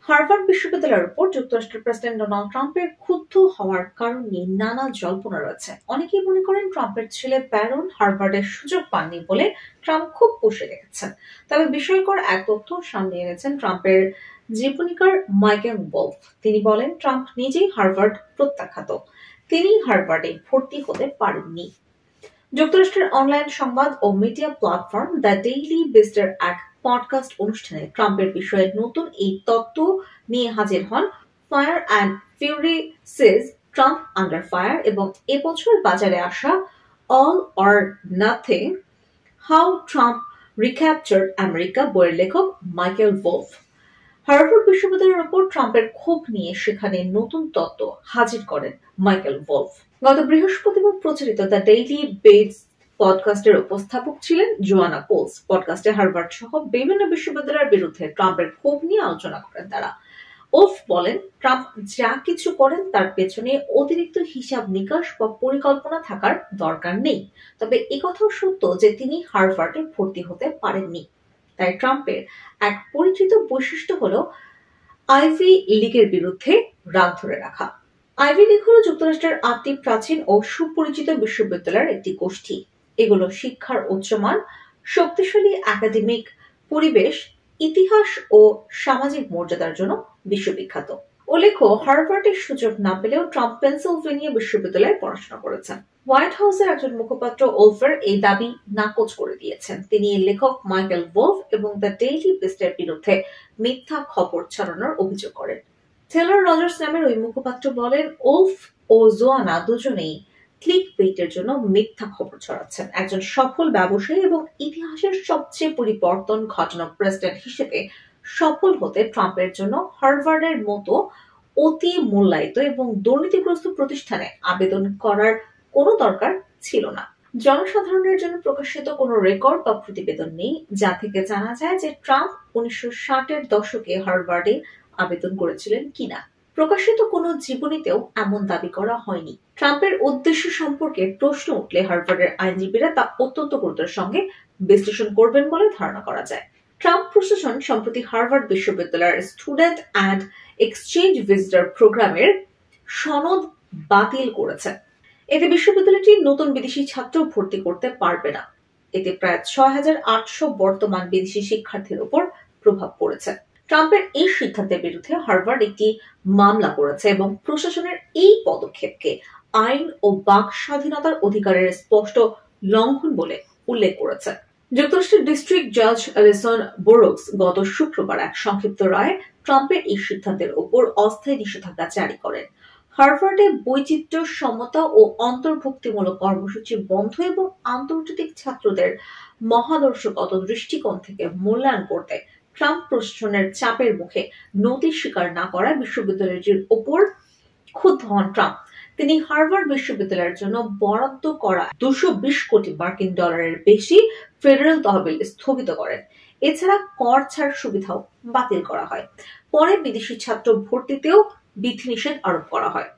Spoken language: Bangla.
হার্ভার্ড বিশ্ববিদ্যালয়ের উপর যুক্তরাষ্ট্রের প্রেসিডেন্ট ডোনাল্ড ট্রাম্পের ক্ষুব্ধ হওয়ার কারণ নিয়ে নানা জল্পনা রয়েছে। অনেকেই মনে করেন ট্রাম্পের ছেলে ব্যারন হার্ভার্ডের সুযোগ পাননি বলে ট্রাম্প খুব পুষে রেখেছেন। তবে বিস্ময়কর এক তথ্য সামনে এনেছেন ট্রাম্পের জীবনীকার মাইকেল ওলফ। তিনি বলেন ট্রাম্প নিজেই হার্ভার্ড প্রত্যাখ্যাত, তিনি হার্ভার্ডে ভর্তি হতে পারেননি। যুক্তরাষ্ট্রের অনলাইন সংবাদ ও মিডিয়া প্ল্যাটফর্ম দ্য ডেইলি বেস্টের এক পডকাস্ট অনুষ্ঠানে ট্রাম্পের বিষয়ে নতুন এই তত্ত্ব নিয়ে হাজির হন fire and fury siege Trump under fire এবং এবছর বাজারে আসা all or nothing how Trump recaptured America বইয়ের লেখক মাইকেল ওলফ। হার্ভার্ড বিশ্ববিদ্যালয়ের উপর ট্রাম্পের ক্ষোভ নিয়ে সেখানে নতুন তত্ত্ব হাজির করেন মাইকেল ওলফ। গত বৃহস্পতিবার প্রচারিত দ্য ডেইলি বেস্ট পডকাস্টের উপস্থাপক ছিলেন জোয়ানা কোলস। পডকাস্টে হার্ভার্ড সহ বিভিন্ন বিশ্ববিদ্যালয়ের বিরুদ্ধে ট্রাম্পের ক্ষোভ নিয়ে আলোচনা করেন তারা। ওলফ বলেন, ট্রাম্প যা কিছু করেন তার পেছনে অতিরিক্ত হিসাব নিকাশ বা পরিকল্পনা থাকার দরকার নেই। তবে একথাও সত্য যে তিনি হার্ভার্ডে ভর্তি হতে পারেননি। তাই ট্রাম্পের এক পরিচিত বৈশিষ্ট্য হলো আইভি লীগের বিরুদ্ধে রাগ ধরে রাখা। আইভি লীগ হলো যুক্তরাষ্ট্রের 8টি প্রাচীন ও সুপরিচিত বিশ্ববিদ্যালয়ের একটি গোষ্ঠী। এগুলো শিক্ষার উচ্চমান, শক্তিশালী একাডেমিক পরিবেশ, ইতিহাস ও সামাজিক মর্যাদার জন্য বিশ্ববিখ্যাত। উল্লেখ্য, হার্ভার্ডের সুযোগ না পেলেও ট্রাম্প পেনসিলভেনিয়া বিশ্ববিদ্যালয়ে পড়াশোনা করেছেন। হোয়াইট হাউসের একজন মুখপাত্র ওলফের এই দাবি নাকচ করে দিয়েছেন। তিনি লেখক মাইকেল ওলফ এবং দ্য ডেইলি বেস্টের বিরুদ্ধে মিথ্যা খবর ছড়ানোর অভিযোগ করেন। টেলর রজার্স নামের ওই মুখপাত্র বলেন, ওলফ ও জোয়ানা দুজনেই ক্লিকবেইটের জন্য মিথ্যা খবর ছড়াচ্ছেন। একজন সফল ব্যবসায়ী এবং ইতিহাসের সবচেয়ে পরিবর্তন ঘটানো প্রেসিডেন্ট হিসেবে সফল হতে ট্রাম্পের জন্য হার্ভার্ডের মতো অতি মূল্যায়িত এবং দুর্নীতিগ্রস্ত প্রতিষ্ঠানে আবেদন করার কোনো দরকার ছিল না। জনসাধারণের জন্য প্রকাশিত কোনো রেকর্ড বা প্রতিবেদন নেই যা থেকে জানা যায় যে ট্রাম্প 1960-এর দশকে হার্ভার্ডে আবেদন করেছিলেন কিনা। প্রকাশিত কোনো জীবনীতেও এমন দাবি করা হয়নি। ট্রাম্পের উদ্দেশ্য সম্পর্কে প্রশ্ন উঠলে হার্ভার্ডের আইনজীবীরা তা অত্যন্ত গুরুত্বের সঙ্গে বিশ্লেষণ করবেন বলে ধারণা করা যায়। ট্রাম্প প্রশাসন সম্প্রতি হার্ভার্ড বিশ্ববিদ্যালয়ের স্টুডেন্ট অ্যান্ড এক্সচেঞ্জ ভিজিটর প্রোগ্রামের সনদ বাতিল করেছে। এতে বিশ্ববিদ্যালয়টি নতুন বিদেশি ছাত্র ভর্তি করতে পারবে না। এতে প্রায় 6,800 বর্তমান বিদেশি শিক্ষার্থীর উপর প্রভাব পড়েছে। ট্রাম্পের এই সিদ্ধান্তের বিরুদ্ধে হার্ভার্ড একটি মামলা করেছে এবং প্রশাসনের এই পদক্ষেপকে আইন ও বাক স্বাধীনতার অধিকারের স্পষ্ট লঙ্ঘন বলে উল্লেখ করেছে। যুক্তরাষ্ট্রের ডিস্ট্রিক্ট জাজ অ্যালিসন বোরোক্স গত শুক্রবার এক সংক্ষিপ্ত রায়ে ট্রাম্পের এই সিদ্ধান্তের উপর অস্থায়ী নিষেধাজ্ঞা জারি করেন। হার্ভার্ডে বৈচিত্র্য, সমতা ও অন্তর্ভুক্তিমূলক কর্মসূচি বন্ধ এবং আন্তর্জাতিক ছাত্রদের মহাদর্শগত দৃষ্টিকোণ থেকে মূল্যায়ন করতে ট্রাম্প প্রশাসনের চাপের মুখে নথি স্বীকার না করায় বিশ্ববিদ্যালয়টির ওপর ক্ষুব্ধ হন ট্রাম্প। তিনি হার্ভার্ড বিশ্ববিদ্যালয়ের জন্য বরাদ্দ করা $220 কোটি বেশি ফেডারেল তহবিল স্থগিত করেন। এছাড়া কর ছাড় সুবিধাও বাতিল করা হয়। পরে বিদেশি ছাত্র ভর্তিতেও বিধিনিষেধ আরোপ করা হয়।